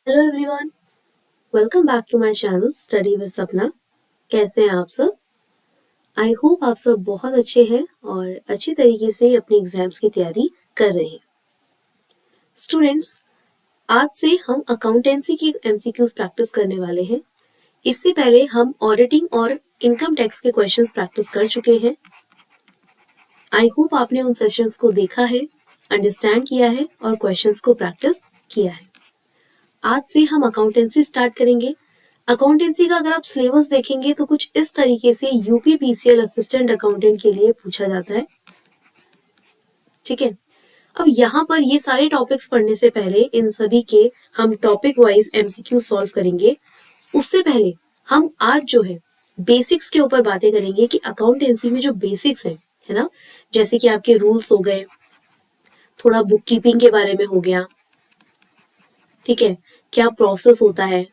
Hello everyone, welcome back to my channel study with Sapna. कैसे हैं आप सब? आई होप आप सब बहुत अच्छे हैं और अच्छी तरीके से अपने एग्जाम्स की तैयारी कर रहे हैं। स्टूडेंट्स, आज से हम अकाउंटेंसी की एमसीक्यूज प्रैक्टिस करने वाले हैं। इससे पहले हम ऑडिटिंग और इनकम टैक्स के क्वेश्चंस प्रैक्टिस कर चुके हैं। आई होप आपने उन सेशंस को देखा है, अंडरस्टैंड किया है और क्वेश्चंस को प्रैक्टिस किया है। आज से हम अकाउंटेंसी स्टार्ट करेंगे। अकाउंटेंसी का अगर आप सिलेबस देखेंगे तो कुछ इस तरीके से यूपीपीसीएल असिस्टेंट अकाउंटेंट के लिए पूछा जाता है। ठीक है, अब यहाँ पर ये सारे टॉपिक्स पढ़ने से पहले इन सभी के हम टॉपिक वाइज एमसीक्यू सॉल्व करेंगे। उससे पहले हम आज जो है बेसिक्स के ऊपर बातें करेंगे कि अकाउंटेंसी में जो बेसिक्स है ना, जैसे कि आपके रूल्स हो गए, थोड़ा बुक कीपिंग के बारे में हो गया, ठीक है, क्या प्रोसेस होता है,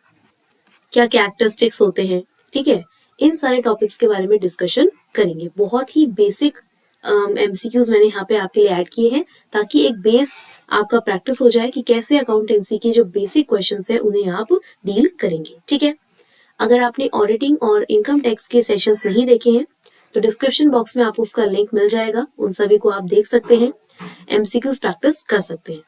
क्या कैरेक्टरिस्टिक्स होते हैं, ठीक है, इन सारे टॉपिक्स के बारे में डिस्कशन करेंगे। बहुत ही बेसिक एमसीक्यूज मैंने यहाँ पे आपके लिए ऐड किए हैं ताकि एक बेस आपका प्रैक्टिस हो जाए कि कैसे अकाउंटेंसी के जो बेसिक क्वेश्चंस हैं उन्हें आप डील करेंगे। ठीक है, अगर आपने ऑडिटिंग और इनकम टैक्स के सेशंस नहीं देखे हैं तो डिस्क्रिप्शन बॉक्स में आपको उसका लिंक मिल जाएगा, उन सभी को आप देख सकते हैं, एमसीक्यूज प्रैक्टिस कर सकते हैं।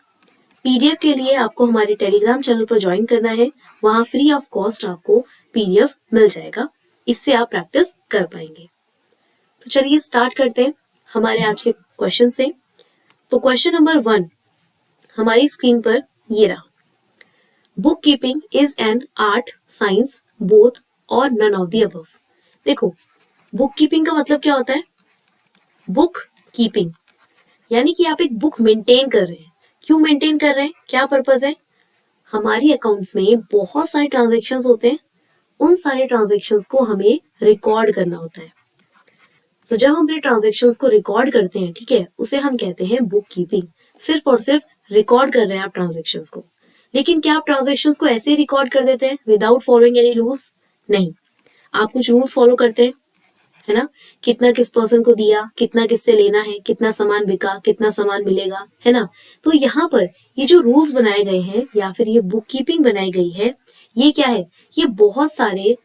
पीडीएफ के लिए आपको हमारे टेलीग्राम चैनल पर ज्वाइन करना है, वहां फ्री ऑफ कॉस्ट आपको पीडीएफ मिल जाएगा, इससे आप प्रैक्टिस कर पाएंगे। तो चलिए स्टार्ट करते हैं हमारे आज के क्वेश्चन से। तो क्वेश्चन नंबर 1 हमारी स्क्रीन पर ये रहा, book keeping is an art, science, both और नन ऑफ द अबव। देखो, बुक कीपिंग का मतलब क्या होता है? बुक कीपिंग यानी कि आप एक बुक मेंटेन कर रहे हैं। क्यों मेंटेन कर रहे हैं, क्या पर्पज है? हमारी अकाउंट्स में बहुत सारे ट्रांजेक्शन्स होते हैं, उन सारे ट्रांजेक्शन्स को हमें रिकॉर्ड करना होता है। तो जब हम अपने ट्रांजेक्शन्स को रिकॉर्ड करते हैं, ठीक है, उसे हम कहते हैं बुक कीपिंग। सिर्फ और सिर्फ रिकॉर्ड कर रहे हैं आप ट्रांजेक्शन्स को। लेकिन क्या आप ट्रांजेक्शन्स को ऐसे ही रिकॉर्ड कर देते हैं विदाउट फॉलोइंग एनी रूल्स? नहीं, आप कुछ रूल्स फॉलो करते हैं, है ना, कितना किस पर्सन को दिया, कितना किससे लेना है, कितना सामान बिका, कितना सामान मिलेगा, है ना। तो यहाँ पर ये जो रूल्स बनाए गए हैं या फिर ये बुक कीपिंग बनाई गई है, ये क्या है? ये बहुत सारे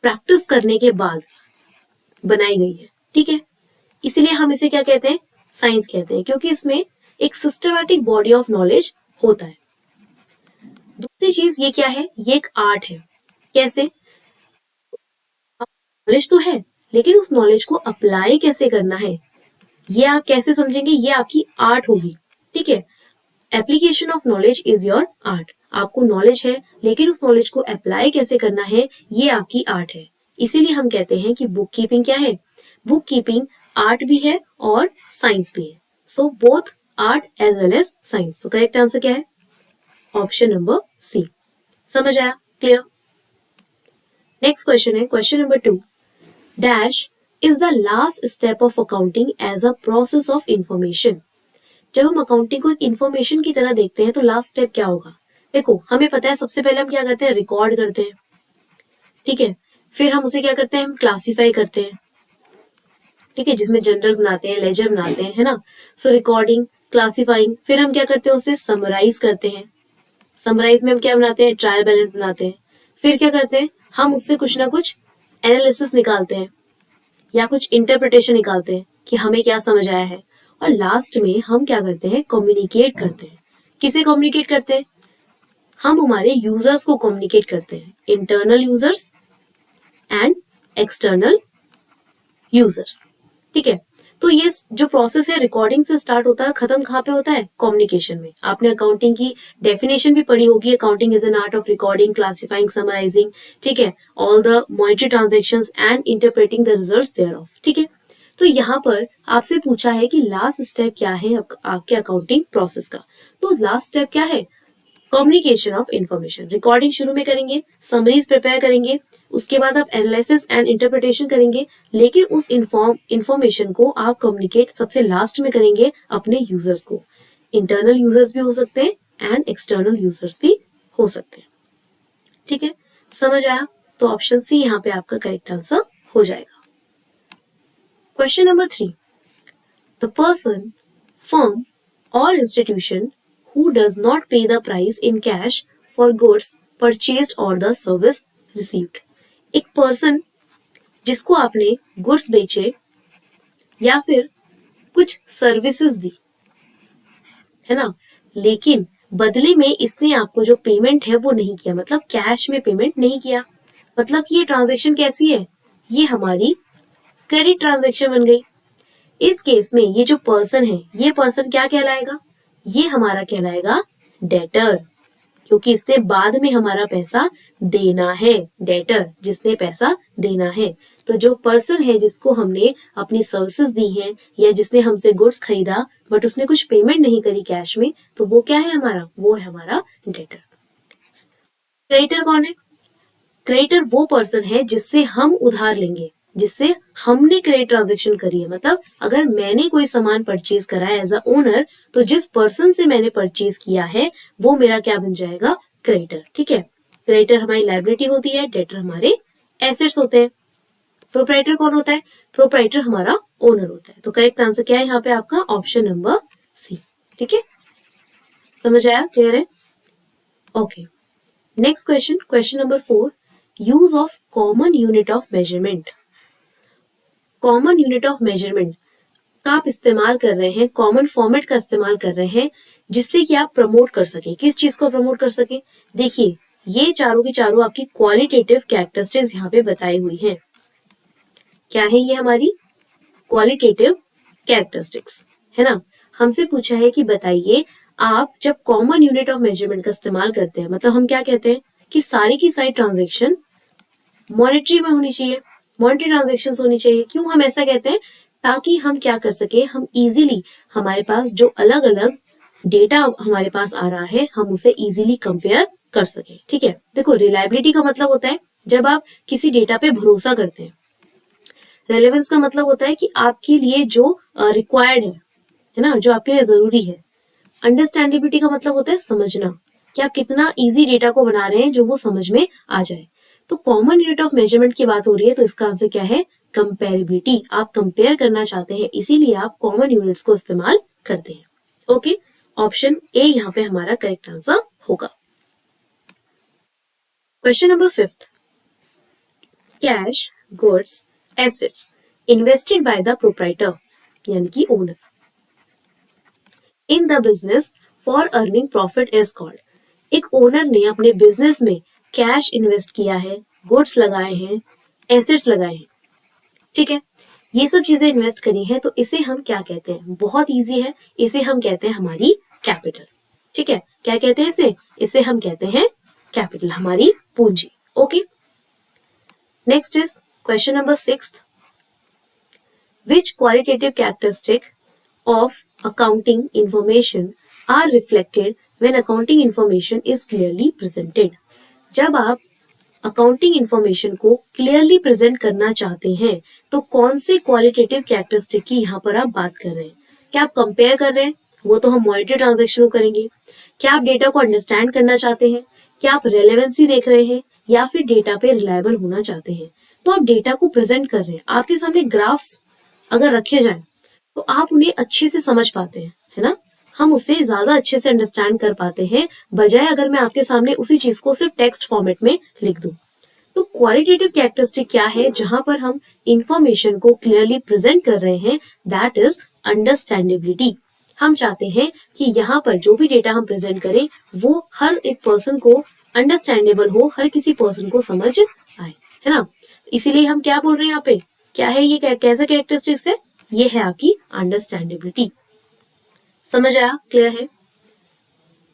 प्रैक्टिस करने के बाद बनाई गई है। ठीक है, इसलिए हम इसे क्या कहते हैं? साइंस कहते हैं, क्योंकि इसमें एक सिस्टमैटिक बॉडी ऑफ नॉलेज होता है। दूसरी चीज ये क्या है? ये एक आर्ट है। कैसे? नॉलेज तो है, लेकिन उस नॉलेज को अप्लाई कैसे करना है, ये आप कैसे समझेंगे? ये आपकी आर्ट होगी। ठीक है, application of knowledge is your art. आपको नॉलेज है, लेकिन उस नॉलेज को अप्लाई कैसे करना है, ये आपकी आर्ट है। इसीलिए हम कहते हैं कि बुक कीपिंग क्या है? बुक कीपिंग आर्ट भी है और साइंस भी है। So both art as well as science. तो करेक्ट आंसर क्या है? Option number C. समझ आया? क्लियर? नेक्स्ट क्वेश्चन है question number 2, dash is the last step of accounting as a process of information. जब हम अकाउंटिंग को एक इंफॉर्मेशन की तरह देखते हैं तो लास्ट स्टेप क्या होगा? देखो, हमें पता है सबसे पहले हम क्या करते हैं? रिकॉर्ड करते हैं। ठीक है, फिर हम उसे क्या करते हैं? हम क्लासीफाई करते हैं। ठीक है, जिसमें जनरल बनाते हैं, लेजर बनाते हैं, है ना। सो रिकॉर्डिंग, क्लासीफाइंग, फिर हम क्या करते हैं? उसे समराइज करते हैं। समराइज में हम क्या बनाते हैं? ट्रायल बैलेंस बनाते हैं। फिर क्या करते हैं? हम उससे कुछ ना कुछ एनालिसिस निकालते हैं या कुछ इंटरप्रिटेशन निकालते हैं कि हमें क्या समझ आया है। और लास्ट में हम क्या करते हैं? कम्युनिकेट करते हैं। किसे कम्युनिकेट करते हैं? हम हमारे यूजर्स को कम्युनिकेट करते हैं, internal users and external users. ठीक है, तो ये जो प्रोसेस है रिकॉर्डिंग से स्टार्ट होता है, खत्म कहाँ पे होता है? कम्युनिकेशन में। आपने अकाउंटिंग की डेफिनेशन भी पढ़ी होगी, accounting is an art of recording, classifying, summarising, ठीक है, all the monetary transactions and interpreting the results thereof. ठीक है, तो यहाँ पर आपसे पूछा है कि लास्ट स्टेप क्या है आपके अकाउंटिंग प्रोसेस का। तो लास्ट स्टेप क्या है? Communication of information. रिकॉर्डिंग शुरू में करेंगे, समरीज प्रिपेयर करेंगे, उसके बाद आप एनालिसिस एंड इंटरप्रिटेशन करेंगे, लेकिन उस इंफॉर्मेशन को आप कम्युनिकेट सबसे लास्ट में करेंगे अपने यूजर्स को। इंटरनल यूजर्स भी हो सकते हैं एंड एक्सटर्नल यूजर्स भी हो सकते हैं। ठीक है, समझ आया? तो ऑप्शन सी यहाँ पे आपका करेक्ट आंसर हो जाएगा। Question number 3, the person, firm or institution who does not pay the price in cash for goods purchased or the service received. एक पर्सन जिसको आपने गुड्स बेचे या फिर कुछ सर्विसेज दी, है ना, लेकिन बदले में इसने आपको जो पेमेंट है वो नहीं किया, मतलब कैश में पेमेंट नहीं किया, मतलब कि ये ट्रांजैक्शन कैसी है, ये हमारी क्रेडिट ट्रांजैक्शन बन गई। इस केस में ये जो पर्सन है, ये पर्सन क्या कहलाएगा, ये हमारा कहलाएगा डेटर, क्योंकि इसने बाद में हमारा पैसा देना है। डेटर जिसने पैसा देना है। तो जो पर्सन है जिसको हमने अपनी सर्विसेज दी हैं या जिसने हमसे गुड्स खरीदा बट उसने कुछ पेमेंट नहीं करी कैश में, तो वो क्या है हमारा, वो है हमारा डेटर। क्रेडिटर कौन है? क्रेडिटर वो पर्सन है जिससे हम उधार लेंगे, जिससे हमने क्रेडिट ट्रांजैक्शन करी है। मतलब अगर मैंने कोई सामान परचेज करा है एज अ ओनर, तो जिस पर्सन से मैंने परचेज किया है वो मेरा क्या बन जाएगा, क्रेडिटर। ठीक है, क्रेडिटर हमारी लायबिलिटी होती है, डेटर हमारे एसेट्स होते हैं। प्रोप्राइटर कौन होता है? प्रोप्राइटर हमारा ओनर होता है। तो करेक्ट आंसर क्या है यहाँ पे आपका, ऑप्शन नंबर सी। ठीक है, समझ आया, क्लियर है? Okay, next question, question number 4, use of common unit of measurement. Common unit of measurement का आप इस्तेमाल कर रहे हैं, कॉमन फॉर्मेट का इस्तेमाल कर रहे हैं, जिससे कि आप प्रमोट कर सकें। किस चीज को प्रमोट कर सकें? देखिए, ये चारों की चारों आपकी क्वालिटेटिव कैरेक्टरिस्टिक्स यहाँ पे बताई हुई हैं। क्या है ये हमारी क्वालिटेटिव कैरेक्टरिस्टिक्स, है ना। हमसे पूछा है कि बताइए आप जब कॉमन यूनिट ऑफ मेजरमेंट का इस्तेमाल करते हैं, मतलब हम क्या कहते हैं कि सारी की सारी ट्रांजेक्शन मॉनेटरी में होनी चाहिए, मॉनेटरी ट्रांजेक्शन्स होनी चाहिए। क्यों हम ऐसा कहते हैं? ताकि हम क्या कर सके, हम इजीली, हमारे पास जो अलग अलग डेटा हमारे पास आ रहा है हम उसे इजीली कंपेयर कर सके। ठीक है, देखो रिलायबिलिटी का मतलब होता है जब आप किसी डेटा पे भरोसा करते हैं। रेलेवेंस का मतलब होता है कि आपके लिए जो रिक्वायर्ड है ना, जो आपके लिए जरूरी है। अंडरस्टैंडेबिलिटी का मतलब होता है समझना, कि आप कितना इजी डेटा को बना रहे हैं जो वो समझ में आ जाए। तो कॉमन यूनिट ऑफ मेजरमेंट की बात हो रही है, तो इसका आंसर क्या है, कंपेरेबिलिटी। आप कंपेयर करना चाहते हैं, इसीलिए आप कॉमन यूनिट्स को इस्तेमाल करते हैं। ओके, ऑप्शन ए यहाँ पे हमारा करेक्ट आंसर होगा। Question number 5, cash, goods, assets invested by the proprietor यानी कि owner in the business for earning profit is called. एक ओनर ने अपने बिजनेस में कैश इन्वेस्ट किया है, गुड्स लगाए हैं, एसेट्स लगाए हैं, ठीक है, ये सब चीजें इन्वेस्ट करी हैं, तो इसे हम क्या कहते हैं? बहुत इजी है, इसे हम कहते हैं हमारी कैपिटल। ठीक है, क्या कहते हैं इसे? इसे हम कहते हैं कैपिटल, हमारी पूंजी। Okay, next is question number 6, which qualitative characteristic of accounting information are reflected when accounting information is clearly presented। जब आप अकाउंटिंग इंफॉर्मेशन को क्लियरली प्रेजेंट करना चाहते हैं तो कौन से क्वालिटेटिव कैरेक्टरिस्टिक की यहाँ पर आप बात कर रहे हैं? क्या आप कंपेयर कर रहे हैं? वो तो हम मॉनिटरी ट्रांजेक्शन करेंगे। क्या आप डेटा को अंडरस्टैंड करना चाहते हैं? क्या आप रेलेवेंसी देख रहे हैं या फिर डेटा पे रिलायबल होना चाहते हैं? तो आप डेटा को प्रेजेंट कर रहे हैं, आपके सामने ग्राफ्स अगर रखे जाए तो आप उन्हें अच्छे से समझ पाते हैं, है ना, हम उसे ज्यादा अच्छे से अंडरस्टैंड कर पाते हैं, बजाय अगर मैं आपके सामने उसी चीज को सिर्फ टेक्स्ट फॉर्मेट में लिख दूं। तो क्वालिटेटिव कैरेक्टरिस्टिक क्या है? जहां पर हम इंफॉर्मेशन को क्लियरली प्रेजेंट कर रहे हैं, दैट इज अंडरस्टैंडेबिलिटी। हम चाहते हैं कि यहाँ पर जो भी डेटा हम प्रेजेंट करें वो हर एक पर्सन को अंडरस्टैंडेबल हो, हर किसी पर्सन को समझ आए, है ना। इसीलिए हम क्या बोल रहे हैं यहाँ पे, क्या है ये, कैसा कैरेक्टरिस्टिक्स है? ये है आपकी अंडरस्टैंडेबिलिटी। समझ आया, क्लियर है?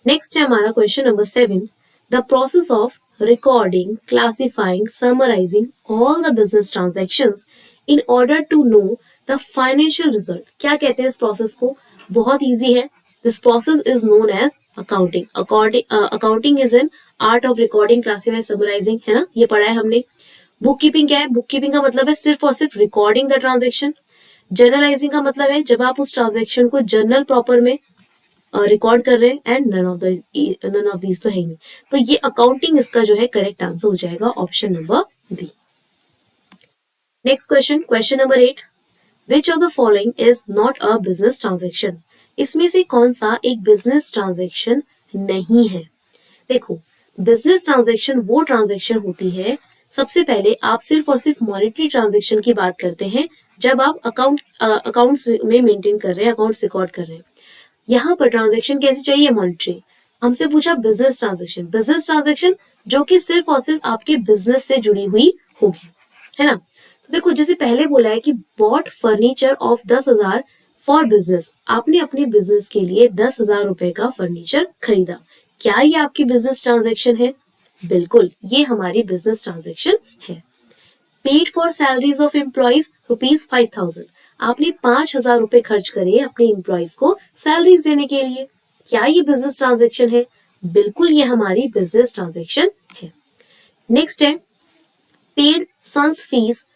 नेक्स्ट है हमारा question number 7, the process of recording, classifying, summarising all the business transactions in order to know the financial result. क्या कहते हैं इस प्रोसेस को? बहुत इजी है, this process is known as accounting. Accounting is an art of recording, classifying, summarising, है ना, ये पढ़ा है हमने। बुक कीपिंग क्या है? बुक कीपिंग का मतलब है सिर्फ और सिर्फ रिकॉर्डिंग द ट्रांजेक्शन। जर्नलाइजिंग का मतलब है जब आप उस ट्रांजैक्शन को जर्नल प्रॉपर में रिकॉर्ड कर रहे हैं, एंड नन ऑफ दीज तो है ही नहीं। तो ये अकाउंटिंग इसका जो है करेक्ट आंसर हो जाएगा, option number B. Next question, question number 8, which of the following is not a business transaction. इसमें से कौन सा एक बिजनेस ट्रांजेक्शन नहीं है? देखो, बिजनेस ट्रांजैक्शन वो ट्रांजैक्शन होती है, सबसे पहले आप सिर्फ और सिर्फ मॉनेटरी ट्रांजैक्शन की बात करते हैं जब आप अकाउंट्स में मेंटेन कर रहे हैं, अकाउंट्स रिकॉर्ड कर रहे हैं। यहाँ पर ट्रांजैक्शन कैसी चाहिए? मॉनेटरी। हमसे पूछा बिजनेस ट्रांजैक्शन जो कि सिर्फ और सिर्फ आपके बिजनेस से जुड़ी हुई होगी, है ना। तो देखो जैसे पहले बोला है कि bought furniture of 10,000 for business, आपने अपने बिजनेस के लिए 10,000 रुपए का फर्नीचर खरीदा। क्या ये आपकी बिजनेस ट्रांजैक्शन है? बिल्कुल, ये हमारी बिजनेस ट्रांजैक्शन है। Paid for salaries of employees ₹5,000, आपने 5,000 रुपए खर्च करे अपने एम्प्लॉइज को सैलरीज देने के लिए। क्या ये बिजनेस ट्रांजैक्शन है? बिल्कुल, ये हमारी बिजनेस ट्रांजैक्शन है। नेक्स्ट है paid sons fees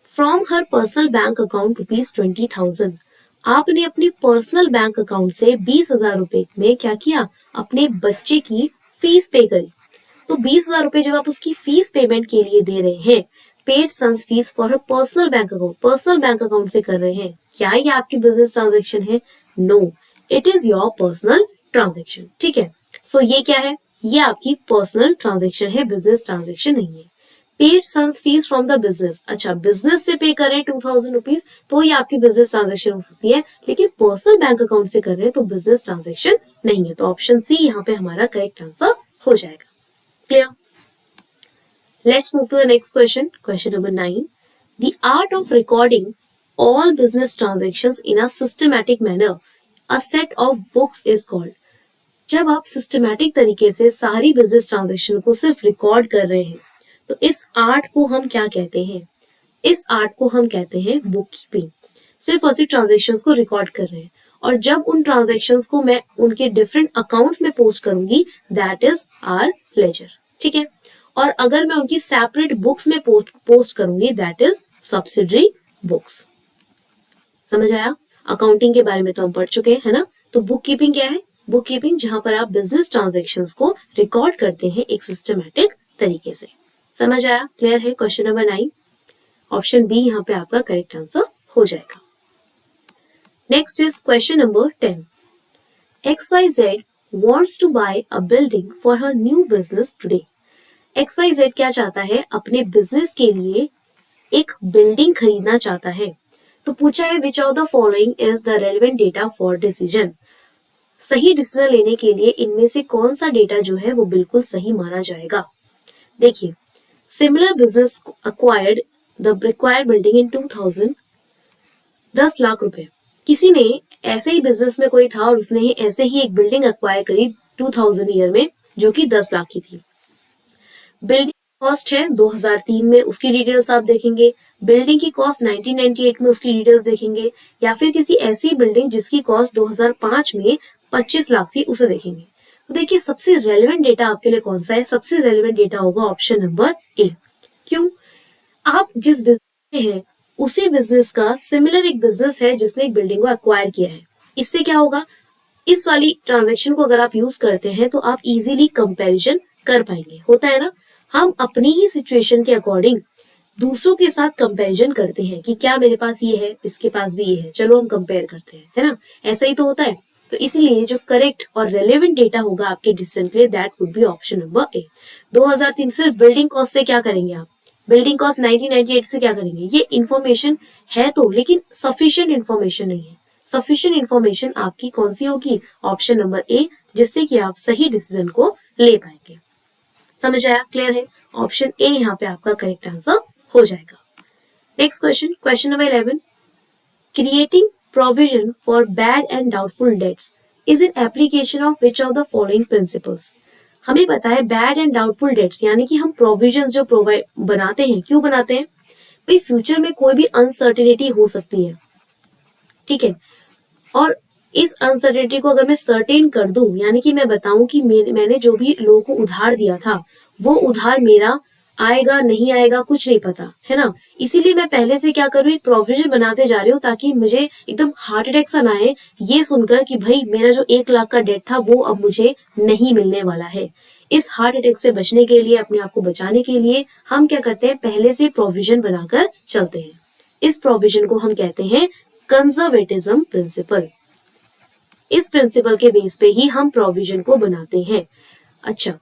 from her personal bank account ₹20,000, आपने अपने पर्सनल बैंक अकाउंट से 20,000 रुपए में क्या किया? अपने बच्चे की फीस पे करी। तो 20,000 रुपए जब आप उसकी फीस पेमेंट के लिए दे रहे हैं, paid sons fees for a personal bank account से कर रहे हैं, क्या ये आपकी बिजनेस ट्रांजैक्शन है? No, it is your personal transaction. ठीक है, सो ये क्या है? ये आपकी पर्सनल ट्रांजैक्शन है, बिजनेस ट्रांजैक्शन नहीं है। Paid sons fees from the business, अच्छा बिजनेस से पे करें 2,000 रुपीज तो ये आपकी बिजनेस ट्रांजैक्शन हो सकती है, लेकिन पर्सनल बैंक अकाउंट से कर रहे हैं तो बिजनेस ट्रांजैक्शन नहीं है। तो ऑप्शन सी यहाँ पे हमारा करेक्ट आंसर हो जाएगा। Clear? Let's move to the next question. Question number 9. The art of recording all business transactions in a systematic manner, a set of books is called. जब आप सिस्टमैटिक तरीके से सारी बिजनेस ट्रांजेक्शन को सिर्फ record कर रहे हैं तो इस आर्ट को हम क्या कहते हैं? इस आर्ट को हम कहते हैं बुक कीपिंग। सिर्फ और सिर्फ ट्रांजेक्शन्स को रिकॉर्ड कर रहे हैं और जब उन ट्रांजेक्शन्स को मैं उनके डिफरेंट अकाउंट्स में पोस्ट करूंगी, दैट इज आर लेजर। ठीक है, और अगर मैं उनकी सेपरेट बुक्स में पोस्ट करूंगी, दैट इज सब्सिडरी बुक्स। समझ आया? अकाउंटिंग के बारे में तो हम पढ़ चुके हैं, है ना। तो बुक कीपिंग क्या है? बुक कीपिंग जहां पर आप बिजनेस ट्रांजेक्शन्स को रिकॉर्ड करते हैं एक सिस्टमैटिक तरीके से। समझ आया? क्लियर है? क्वेश्चन नंबर 9, ऑप्शन बी यहाँ पे आपका करेक्ट आंसर हो जाएगा। Next is question number 10. XYZ wants to buy a building for her new business today. XYZ क्या चाहता है? अपने बिजनेस के लिए एक बिल्डिंग खरीदना चाहता है। तो पूछा है विच of the following is the relevant data for decision, सही डिसीजन लेने के लिए इनमें से कौन सा डेटा जो है वो बिल्कुल सही माना जाएगा। देखिए, similar business acquired the required building in 2000, 10 lakh रुपए। किसी ने ऐसे ही बिजनेस में कोई था और उसने ऐसे ही एक बिल्डिंग अक्वायर करी 2000 ईयर में जो कि 10 लाख की थी। बिल्डिंग कॉस्ट है 2003 में, उसकी डिटेल्स आप देखेंगे। बिल्डिंग की कॉस्ट 1998 में, उसकी डिटेल्स देखेंगे। या फिर किसी ऐसी बिल्डिंग जिसकी कॉस्ट 2005 में 25 लाख थी, उसे देखेंगे। तो देखिए सबसे रेलेवेंट डेटा आपके लिए कौन सा है? सबसे रेलेवेंट डेटा होगा ऑप्शन नंबर ए। क्यों? आप जिस बिजनेस में हैं उसी बिजनेस का सिमिलर एक बिजनेस है जिसने एक बिल्डिंग को एक्वायर किया है। इससे क्या होगा? इस वाली ट्रांजैक्शन को अगर आप यूज करते हैं तो आप इजीली कंपैरिजन कर पाएंगे। होता है ना, हम अपनी ही सिचुएशन के अकॉर्डिंग दूसरों के साथ कंपैरिजन करते हैं कि क्या मेरे पास ये है, इसके पास भी ये है, चलो हम कंपेयर करते हैं, है ना। ऐसा ही तो होता है। तो इसलिए जो करेक्ट और रेलेवेंट डेटा होगा आपके डिसीजन के लिए, that would be option number A. 2003 सिर्फ बिल्डिंग कॉस्ट से क्या करेंगे आप? बिल्डिंग कॉस्ट 1998 से क्या करेंगे? ये इंफॉर्मेशन है तो, लेकिन सफिशिएंट इंफॉर्मेशन नहीं है। सफिशिएंट इंफॉर्मेशन आपकी कौन सी होगी? ऑप्शन नंबर ए, जिससे कि आप सही डिसीजन को ले पाएंगे। समझ आया? क्लियर है? ऑप्शन ए यहाँ पे आपका करेक्ट आंसर हो जाएगा। Next question, question number 11. Creating provision for bad and doubtful debts is an application of which of the following principles. हमें पता है बैड एंड डाउटफुल डेट्स यानी कि हम प्रोविजन जो प्रोवाइड बनाते हैं, क्यों बनाते हैं भाई? फ्यूचर में कोई भी अनसर्टेनिटी हो सकती है, ठीक है, और इस अनसर्टेनिटी को अगर मैं सर्टेन कर दूं, यानी कि मैं बताऊं कि मैंने जो भी लोगों को उधार दिया था वो उधार मेरा आएगा नहीं आएगा कुछ नहीं पता, है ना। इसीलिए मैं पहले से क्या करूँ, एक प्रोविजन बनाते जा रही हूँ ताकि मुझे एकदम हार्ट अटैक सा ना आए ये सुनकर कि भाई मेरा जो 1 लाख का डेट था वो अब मुझे नहीं मिलने वाला है। इस हार्ट अटैक से बचने के लिए, अपने आप को बचाने के लिए हम क्या करते हैं, पहले से प्रोविजन बनाकर चलते हैं। इस प्रोविजन को हम कहते हैं कंजर्वेटिज्म प्रिंसिपल। इस प्रिंसिपल के बेस पे ही हम प्रोविजन को बनाते हैं। अच्छा,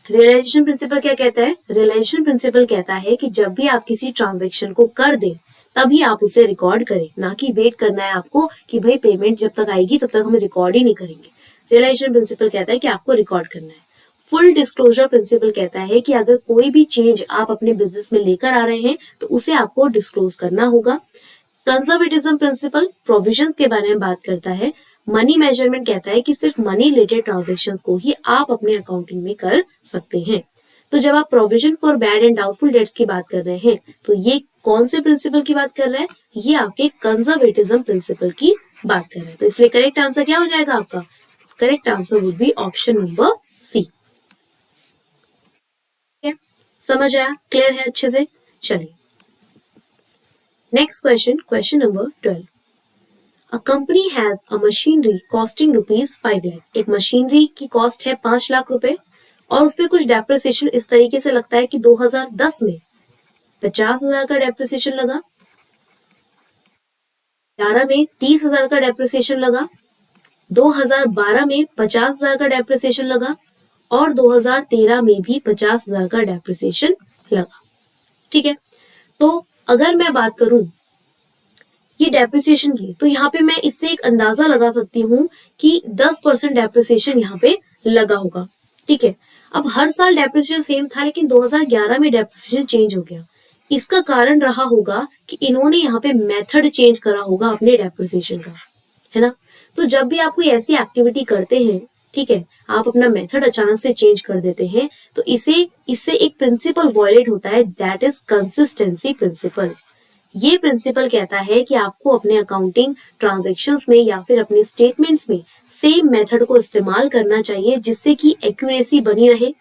रियलाइजेशन प्रिंसिपल क्या कहता है? रियलाइजेशन प्रिंसिपल कहता है कि जब भी आप किसी ट्रांजैक्शन को कर दें तभी आप उसे रिकॉर्ड करें, ना कि वेट करना है आपको कि भाई पेमेंट जब तक आएगी तब तक हम रिकॉर्ड ही नहीं करेंगे। रियलाइजेशन प्रिंसिपल कहता है कि आपको रिकॉर्ड करना है। फुल डिस्क्लोजर प्रिंसिपल कहता है कि अगर कोई भी चेंज आप अपने बिजनेस में लेकर आ रहे हैं तो उसे आपको डिस्क्लोज करना होगा। कंजर्वेटिज्म प्रिंसिपल प्रोविजंस के बारे में बात करता है। मनी मेजरमेंट कहता है कि सिर्फ मनी रिलेटेड ट्रांजैक्शंस को ही आप अपने अकाउंटिंग में कर सकते हैं। तो जब आप provision for bad and doubtful debts की बात कर रहे हैं तो ये कौन से प्रिंसिपल की बात कर रहा है? ये आपके कंजर्वेटिज्म प्रिंसिपल की बात कर रहा है। तो इसलिए करेक्ट आंसर क्या हो जाएगा आपका? Correct answer would be option number C. समझ आया? क्लियर है अच्छे से? चलिए next question, question number 12। A company has a machinery costing rupees 5 lakh। एक मशीनरी की कॉस्ट है 5 लाख रुपए और उसपे कुछ डेप्रिसिएशन इस तरीके से लगता है कि 2010 में 50,000 का डेप्रिसिएशन लगा, 11 में 30,000 का डेप्रिसिएशन लगा, 2012 में 50,000 का डेप्रिसिएशन लगा और 2013 में भी 50,000 का डेप्रिसिएशन लगा। ठीक है, तो अगर मैं बात करूं ये डेप्रिसिएशन की तो यहाँ पे मैं इससे एक अंदाजा लगा सकती हूँ कि 10% डेप्रिसिएशन यहाँ पे लगा होगा। ठीक है, अब हर साल डेप्रिसिएशन सेम था लेकिन 2011 में डेप्रिसिएशन चेंज हो गया। इसका कारण रहा होगा कि इन्होंने यहाँ पे मेथड चेंज करा होगा अपने डेप्रिसिएशन का, है ना। तो जब भी आप कोई ऐसी एक्टिविटी करते हैं, ठीक है, आप अपना मेथड अचानक से चेंज कर देते हैं तो इससे एक प्रिंसिपल वॉयलेट होता है, दैट इज कंसिस्टेंसी प्रिंसिपल। ये प्रिंसिपल कहता है कि आपको अपने अकाउंटिंग ट्रांजैक्शंस में या फिर अपने स्टेटमेंट्स में सेम मेथड को इस्तेमाल करना चाहिए जिससे कि एक्यूरेसी बनी रहे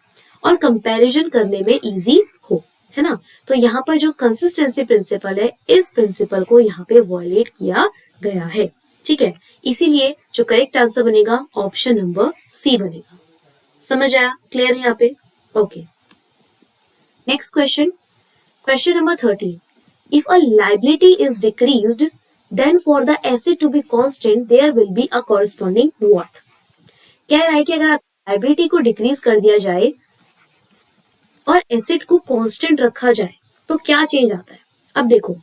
और कंपैरिजन करने में इजी हो, है ना। तो यहाँ पर जो कंसिस्टेंसी प्रिंसिपल है इस प्रिंसिपल को यहाँ पे वॉयलेट किया गया है। ठीक है, इसीलिए जो करेक्ट आंसर बनेगा ऑप्शन नंबर सी बनेगा। समझ आया? क्लियर है यहाँ पे? Okay, next question, question number 13। If a liability is decreased, then for the asset to be constant, there will be a corresponding what? कह रहा है कि अगर आप लाइबिलिटी को डिक्रीज कर दिया जाए और एसेट को कांस्टेंट रखा जाए तो क्या चेंज आता है? अब देखो,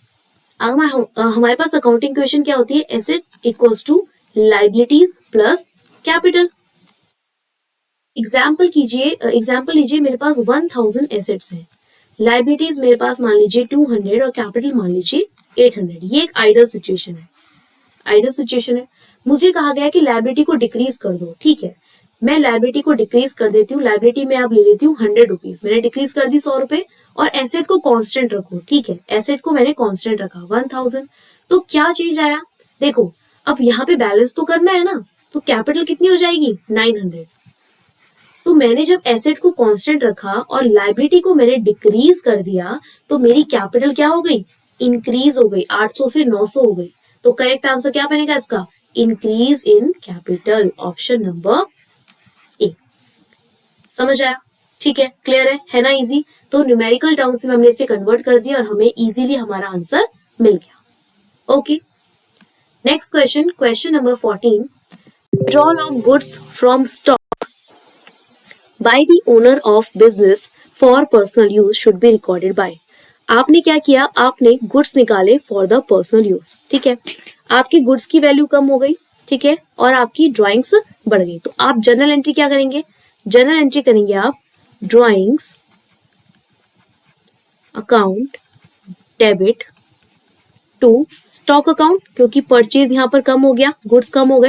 हमारे पास अकाउंटिंग क्वेश्चन क्या होती है? Assets equals to liabilities plus capital. Example लीजिए मेरे पास 1000 एसेट्स हैं, लाइबिलिटीज मेरे पास मान लीजिए 200 और कैपिटल मान लीजिए 800। ये एक आइडल सिचुएशन है। मुझे कहा गया कि लाइबिलिटी को डिक्रीज कर दो। ठीक है, मैं लाइबिलिटी को डिक्रीज कर देती हूँ। लाइबिलिटी में आप ले लेती हूँ 100 रुपीज, मैंने डिक्रीज कर दी 100 रुपए और एसेट को कांस्टेंट रखो। ठीक है, एसेट को मैंने कांस्टेंट रखा 1000। तो क्या चीज आया? देखो, अब यहाँ पे बैलेंस तो करना है ना, तो कैपिटल कितनी हो जाएगी? 900। तो मैंने जब एसेट को कांस्टेंट रखा और लाइबिलिटी को मैंने डिक्रीज कर दिया तो मेरी कैपिटल क्या हो गई? इंक्रीज हो गई, 800 से 900 हो गई। तो करेक्ट आंसर क्या बनेगा इसका? Increase in capital, option number A. समझ आया? ठीक है, क्लियर है ना? इजी। तो न्यूमेरिकल टर्म्स में हमने इसे कन्वर्ट कर दिया और हमें इजीली हमारा आंसर मिल गया। Okay, next question, question number 14। Withdrawal of goods from stock by the owner of business for personal use should be recorded by। आपने क्या किया? आपने गुड्स निकाले फॉर द पर्सनल यूज। ठीक है, आपकी गुड्स की वैल्यू कम हो गई, ठीक है, और आपकी ड्राइंग्स बढ़ गई। तो आप जर्नल एंट्री क्या करेंगे? जर्नल एंट्री करेंगे आप drawings account debit to stock account, क्योंकि परचेज यहाँ पर कम हो गया, गुड्स कम हो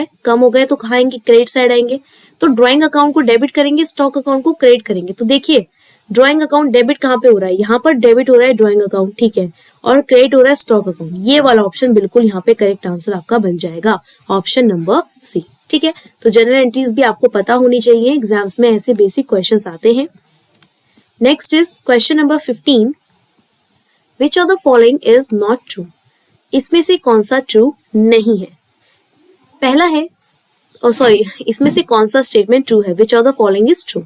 गए तो कहाँ आएंगे? क्रेडिट साइड आएंगे। तो ड्राइंग अकाउंट को डेबिट करेंगे, स्टॉक अकाउंट को क्रेडिट करेंगे। तो देखिए, ड्राइंग अकाउंट डेबिट कहाँ पे हो रहा है? यहाँ पर डेबिट हो रहा है ड्राइंग अकाउंट, ठीक है, और क्रेडिट हो रहा है स्टॉक अकाउंट। ये वाला ऑप्शन बिल्कुल यहाँ पे करेक्ट आंसर आपका बन जाएगा, ऑप्शन नंबर सी। ठीक है, तो जनरल एंट्रीज भी आपको पता होनी चाहिए, एग्जाम्स में ऐसे बेसिक क्वेश्चंस आते हैं। Next is question number 15। Which of the following is not true? इसमें से कौन सा ट्रू नहीं है? पहला है, इसमें से कौन सा स्टेटमेंट ट्रू है? विच of the following is true?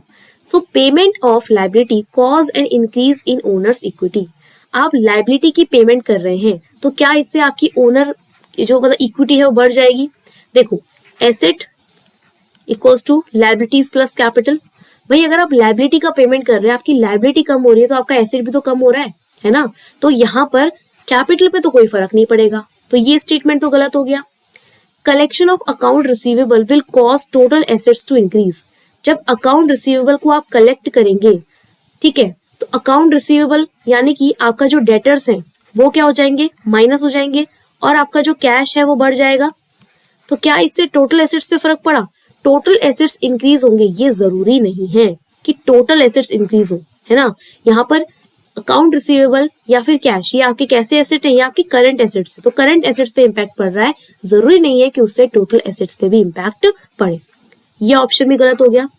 So payment of liability cause an increase in owners equity. आप लाइबिलिटी की पेमेंट कर रहे हैं तो क्या इससे आपकी ओनर जो मतलब इक्विटी है वो बढ़ जाएगी? देखो, asset equals to liabilities plus capital. भाई अगर आप लायबिलिटी का पेमेंट कर रहे हैं, आपकी लायबिलिटी कम हो रही है तो आपका एसेट भी तो कम हो रहा है ना। तो यहाँ पर कैपिटल पे तो कोई फर्क नहीं पड़ेगा, तो ये स्टेटमेंट तो गलत हो गया। Collection of account receivable will cause total assets to increase. जब अकाउंट रिसीवेबल को आप कलेक्ट करेंगे, ठीक है, तो अकाउंट रिसीवेबल यानी कि आपका जो डेटर्स हैं वो क्या हो जाएंगे, माइनस हो जाएंगे, और आपका जो कैश है वो बढ़ जाएगा। तो क्या इससे टोटल एसेट्स पे फर्क पड़ा? टोटल एसेट्स इंक्रीज होंगे, ये जरूरी नहीं है कि टोटल एसेट्स इंक्रीज हो, है ना। यहाँ पर अकाउंट रिसीवेबल या फिर कैश, ये आपके कैसे एसेट है, ये आपके करंट एसेट्स है, तो करंट एसेट्स पे इम्पैक्ट पड़ रहा है, जरूरी नहीं है कि उससे टोटल एसेट्स पे भी इम्पैक्ट पड़े। ये ऑप्शन भी गलत हो गया।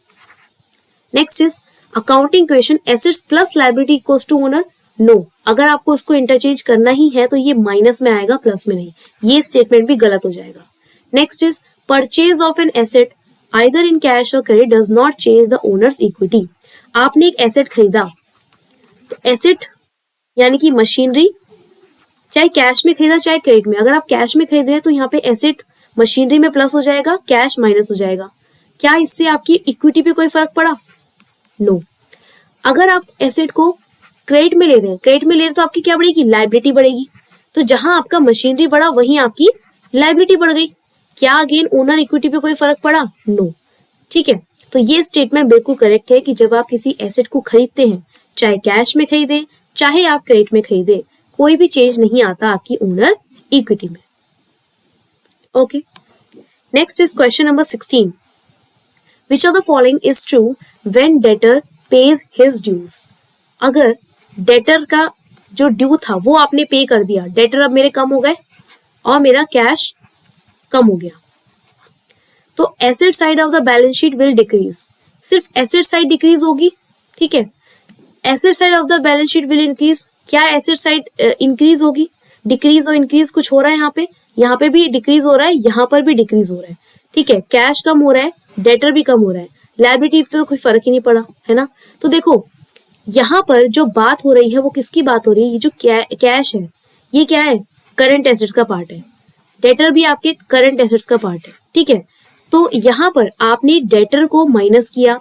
Next is accounting question, assets plus liability equals to owner. No, अगर आपको उसको इंटरचेंज करना ही है तो ये माइनस में आएगा, प्लस में नहीं, ये स्टेटमेंट भी गलत हो जाएगा। Next is purchase of an asset either in cash और credit does not change the owner's equity. आपने एक एसेट खरीदा, तो एसेट यानी कि मशीनरी, चाहे कैश में खरीदा चाहे क्रेडिट में, अगर आप कैश में खरीद रहे हैं तो यहाँ पे एसेट मशीनरी में प्लस हो जाएगा, कैश माइनस हो जाएगा। क्या इससे आपकी इक्विटी पे कोई फर्क पड़ा? नो। अगर आप एसेट को क्रेडिट में ले रहे हैं, क्रेडिट में ले रहे हैं तो आपकी क्या बढ़ेगी, लायबिलिटी बढ़ेगी। तो जहां आपका मशीनरी बढ़ा वहीं आपकी लायबिलिटी बढ़ गई। क्या अगेन ओनर इक्विटी पे कोई फर्क पड़ा? नो। ठीक है, तो ये स्टेटमेंट बिल्कुल करेक्ट है कि जब आप किसी एसेट को खरीदते हैं, चाहे कैश में खरीदे चाहे आप क्रेडिट में खरीदे, कोई भी चेंज नहीं आता आपकी ओनर इक्विटी में। Okay, next is question number 16। Which of the following is true when debtor pays his dues? अगर डेटर का जो ड्यू था वो आपने पे कर दिया, डेटर अब मेरे कम हो गए और मेरा कैश कम हो गया, तो asset side of the balance sheet will decrease. सिर्फ एसेट साइड डिक्रीज होगी, ठीक है, asset side of the balance sheet will increase. क्या एसेट साइड इंक्रीज होगी? डिक्रीज और इंक्रीज कुछ हो रहा है, यहाँ पे भी डिक्रीज हो रहा है, यहाँ पर भी डिक्रीज हो रहा है, ठीक है, कैश कम हो रहा है, डेटर भी कम हो रहा है, लायबिलिटी तो कोई फर्क ही नहीं पड़ा, है ना। तो देखो यहाँ पर जो बात हो रही है वो किसकी बात हो रही है, ये जो कैश है ये क्या है, करंट एसेट्स का पार्ट है, डेटर भी आपके करंट एसेट्स का पार्ट है, ठीक है। तो यहाँ पर आपने डेटर को माइनस किया,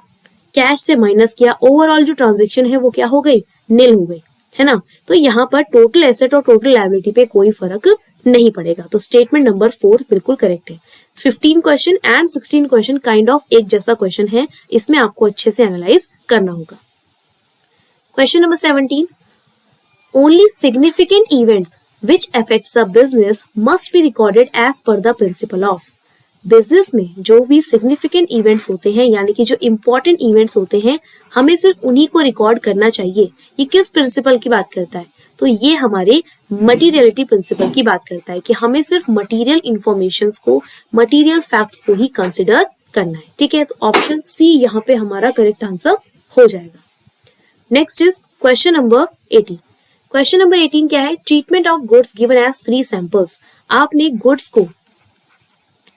कैश से माइनस किया, ओवरऑल जो ट्रांजेक्शन है वो क्या हो गई, निल हो गई, है ना। तो यहाँ पर टोटल एसेट और टोटल लायबिलिटी पे कोई फर्क नहीं पड़ेगा, तो स्टेटमेंट नंबर 4 बिल्कुल करेक्ट है। 15 question and 16 question kind of एक जैसा क्वेश्चन है, इसमें आपको अच्छे से एनालाइज करना होगा। Question number 17, only significant events which affects a business must be recorded as per the principle of. Business में जो भी सिग्निफिकेंट इवेंट्स होते हैं, यानी कि जो इंपॉर्टेंट इवेंट्स होते हैं, हमें सिर्फ उन्हीं को रिकॉर्ड करना चाहिए। ये किस प्रिंसिपल की बात करता है? तो ये हमारे मटीरियलिटी प्रिंसिपल की बात करता है कि हमें सिर्फ मटीरियल इंफॉर्मेशंस को, मटीरियल फैक्ट्स को ही कंसिडर करना है, ठीक है। तो ऑप्शन सी यहाँ पे हमारा करेक्ट आंसर हो जाएगा। Next is question number 18। Question number 18 क्या है, treatment of goods given as free samples. आपने गुड्स को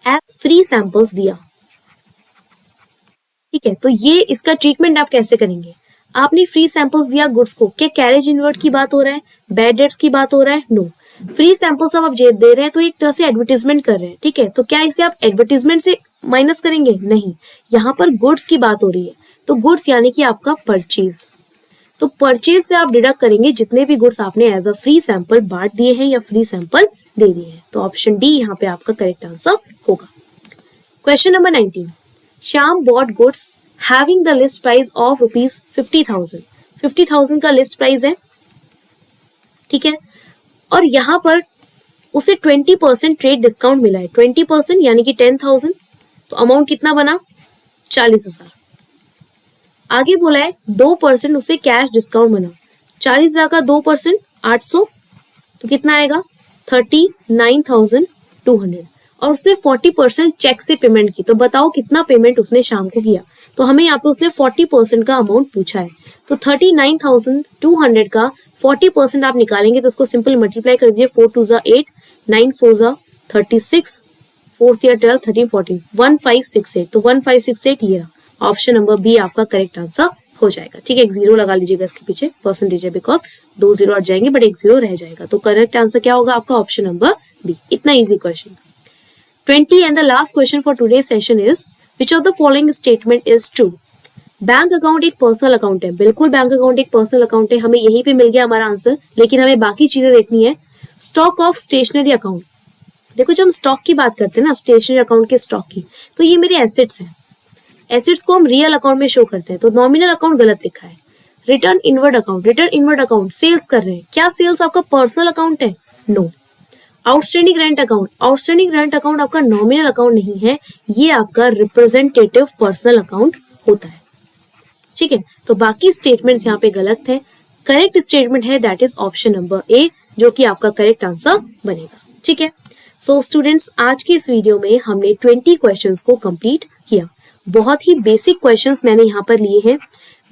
एज फ्री सैंपल्स दिया, ठीक है, तो ये इसका ट्रीटमेंट आप कैसे करेंगे? आपने फ्री सैंपल्स दिया गुड्स को, क्या कैरेज इनवर्ड की बात हो रहा है, बैड डेट्स की बात हो रहा है? नो। फ्री सैंपल्स आप दे रहे हैं तो एक तरह से एडवर्टीजमेंट कर रहे हैं, ठीक है, तो क्या इसे आप एडवर्टीजमेंट से माइनस करेंगे? नहीं, यहाँ पर गुड्स की बात हो रही है, तो गुड्स यानी कि आपका परचेज, तो परचेज से आप डिडक्ट करेंगे जितने भी गुड्स आपने एज अ फ्री सैंपल बांट दिए हैं या फ्री सैंपल दे दिए हैं, तो ऑप्शन डी यहाँ पे आपका करेक्ट आंसर होगा। Question number 19, Shyam bought goods having the list price of rupees 50,000। 50,000 का लिस्ट प्राइस है, ठीक है, और यहाँ पर उसे 20% ट्रेड डिस्काउंट मिला है, 20% यानी कि 10,000, तो अमाउंट कितना बना, 40,000। आगे बोला है 2% उसे कैश डिस्काउंट बना, 40,000 का 2% 800, तो कितना आएगा 39,200, और उसने 40% चेक से पेमेंट की, तो बताओ कितना पेमेंट उसने शाम को किया। तो हमें यहाँ पे उसने 40% का अमाउंट पूछा है, तो 39,200 का 40% आप निकालेंगे तो उसको सिंपल मल्टीप्लाई कर दीजिए, 4 2 ज़ा 8, 9 4 ज़ा 36, 4 या 12, 13 14, 1568, तो 1568 ये रहा। ऑप्शन नंबर बी आपका करेक्ट आंसर हो जाएगा, ठीक है। एक जीरो लगा लीजिएगा इसके पीछे, परसेंटेज है बिकॉज 2 जीरो हट जाएंगे बट 1 जीरो रह जाएगा, तो करेक्ट आंसर क्या होगा आपका, ऑप्शन नंबर बी। इतना easy question. 20 and the last question for today session is, which of the following statement is true? Bank account एक पर्सनल अकाउंट है, बिल्कुल बैंक अकाउंट एक पर्सनल अकाउंट है, हमें यहीं पे मिल गया हमारा आंसर, लेकिन हमें बाकी चीजें देखनी है। स्टॉक ऑफ स्टेशनरी अकाउंट, देखो जब हम स्टॉक की बात करते हैं ना, स्टेशनरी अकाउंट के स्टॉक की, तो ये मेरे एसेट्स हैं, एसेट्स को हम रियल अकाउंट में शो करते हैं, तो नॉमिनल अकाउंट गलत लिखा है। Return inward account, return inward account sales कर रहे हैं, क्या सेल्स आपका पर्सनल अकाउंट है? No. Outstanding rent account, outstanding rent account आपका नॉमिनल अकाउंट नहीं है, ये आपका रिप्रेजेंटेटिव पर्सनल अकाउंट होता है। ठीक है, तो बाकी स्टेटमेंट्स यहाँ पे गलत है। करेक्ट स्टेटमेंट है that is option number A, जो कि आपका करेक्ट आंसर बनेगा। ठीक है, सो स्टूडेंट्स, आज की इस वीडियो में हमने 20 क्वेश्चंस को कंप्लीट किया। बहुत ही बेसिक क्वेश्चंस मैंने यहाँ पर लिए हैं।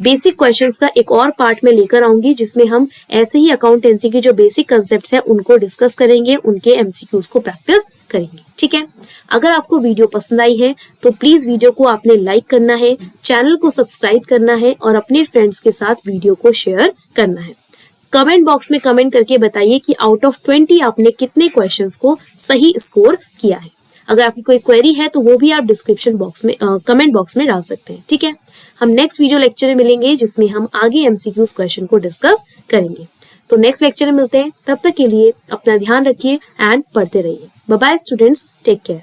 बेसिक क्वेश्चंस का एक और पार्ट में लेकर आऊंगी, जिसमें हम ऐसे ही अकाउंटेंसी के जो बेसिक कंसेप्ट्स हैं उनको डिस्कस करेंगे, उनके एमसीक्यूज को प्रैक्टिस करेंगे। ठीक है, अगर आपको वीडियो पसंद आई है तो प्लीज वीडियो को आपने लाइक करना है, चैनल को सब्सक्राइब करना है और अपने फ्रेंड्स के साथ वीडियो को शेयर करना है। कमेंट बॉक्स में कमेंट करके बताइए कि आउट ऑफ 20 आपने कितने क्वेश्चंस को सही स्कोर किया है। अगर आपकी कोई क्वेरी है तो वो भी आप डिस्क्रिप्शन बॉक्स में कमेंट बॉक्स में डाल सकते हैं। ठीक है, हम नेक्स्ट वीडियो लेक्चर में मिलेंगे, जिसमें हम आगे एमसीक्यूज क्वेश्चन को डिस्कस करेंगे। तो नेक्स्ट लेक्चर में मिलते हैं, तब तक के लिए अपना ध्यान रखिए एंड पढ़ते रहिए। Bye bye students, take care.